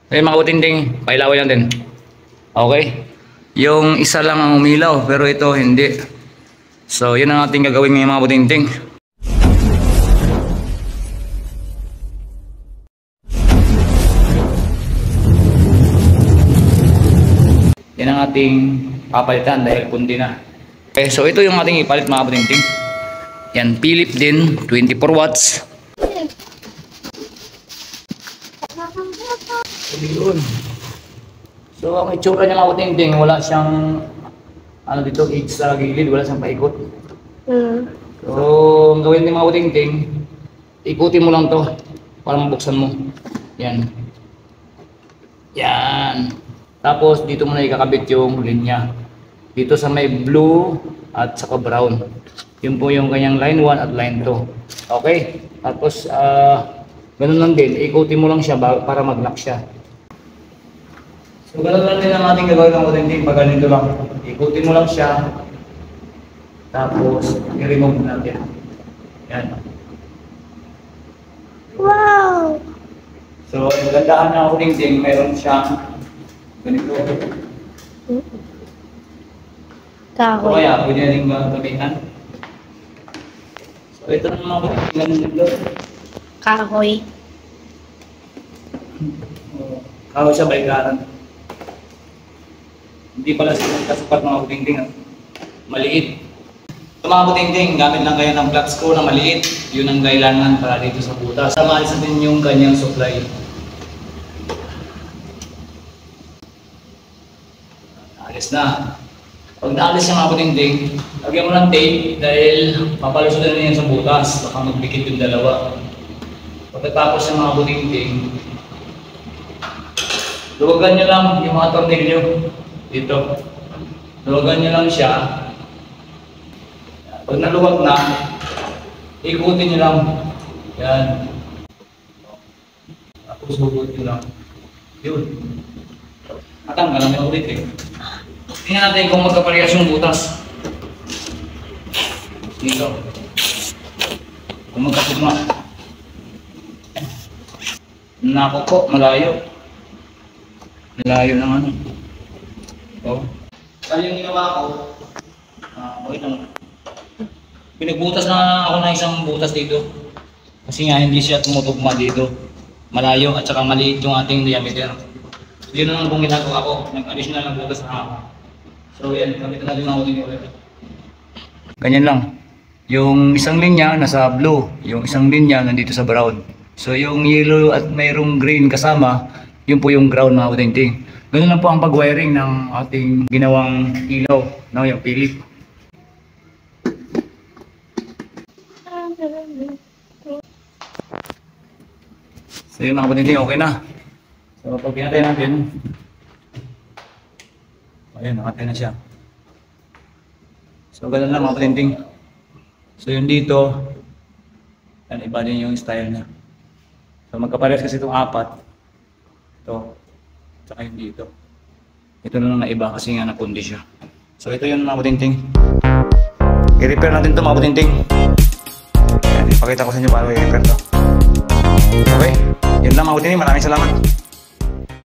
Ayun mga butinding, pailawin natin. Okay? Yung isa lang ang umilaw, pero ito hindi. So, yun ang ating gagawin ngayon mga butinding. Yan ang ating papalitan dahil pundi na. Okay, so ito yung ating ipalit mga butinding. Yan, Philip din, 24 watts. So ang itsura niya mga butinding, wala siyang ano dito, edge sa gilid, wala siyang paikot. So ang gawin din mga butinding, ikutin mo lang to para mabuksan mo. Yan. Yan. Tapos dito mo na ikakabit yung linya. Dito sa may blue at saka brown. Yun po yung kanyang line 1 at line 2. Okay? Tapos ganun lang din, ikutin mo lang siya para mag-lock siya. So ganun lang din ang ating gagawin ng butinding pag ganito lang. Ikutin mo lang siya. Tapos i-remove natin. Yan. Wow! So ang gandaan ng butinding, mayroon siyang ganito. Kahoy. O kaya pwede na rin gamitan. So ito na mga butinding dito. Kahoy. Kahoy siya baikaran. Hindi pala sila kasupat mga butinding. Maliit. Sa mga butinding, gamit lang kayo ng flat screw na maliit. Yun ang kailangan para dito sa butas. Maalis natin yung kanyang supply. Alis na. Pag naalis yung mga butinding, lagyan mo ng tape dahil mapalusutan na yan sa butas. Baka magbikit yung dalawa. Pagkatapos yung mga butinding, luwagan nyo lang yung mga tornilyo. Dito. Luwagan nyo lang siya. Pag naluwag na, ikutin nyo lang. Yan. Tapos hugot nyo lang. Yun. Atang, alam nyo ulit eh. Tingnan natin kung magkaparehas yung butas. Dito. Kung magkapugma. Nako po, malayo. Malayo ng ano. Oh. Kaya yung ginawa ko, okay lang. Pinagbutas na ako ng isang butas dito. Kasi nga hindi siya tumutugma dito. Malayo at saka maliit yung ating diameter. Yun na lang kung ginagawa ko. Nag-additional na butas na ako. So yan, gamitin natin ang ulit ulit. Ganyan lang. Yung isang linya nasa blue, yung isang linya nandito sa brown. So yung yellow at mayroong green kasama, yun po yung ground mga butinding. Ganun lang po ang pag-wiring ng ating ginawang ilaw, no, yung Philip. So yun mga butinding, okay na. So pag pinatay natin, ayun, nakatay na siya. So ganun lang mga butinding. So yun dito, yan, iba din yung style niya. So magkaparehas kasi itong apat. Ito, tsaka yung dito. Ito na lang na iba kasi nga napundi siya. So ito yun mga butinding. I-repair natin ito mga butinding. Yan, ipakita ko sa inyo paano i-repair ito. Okay, yun lang mga butinding. Maraming salamat.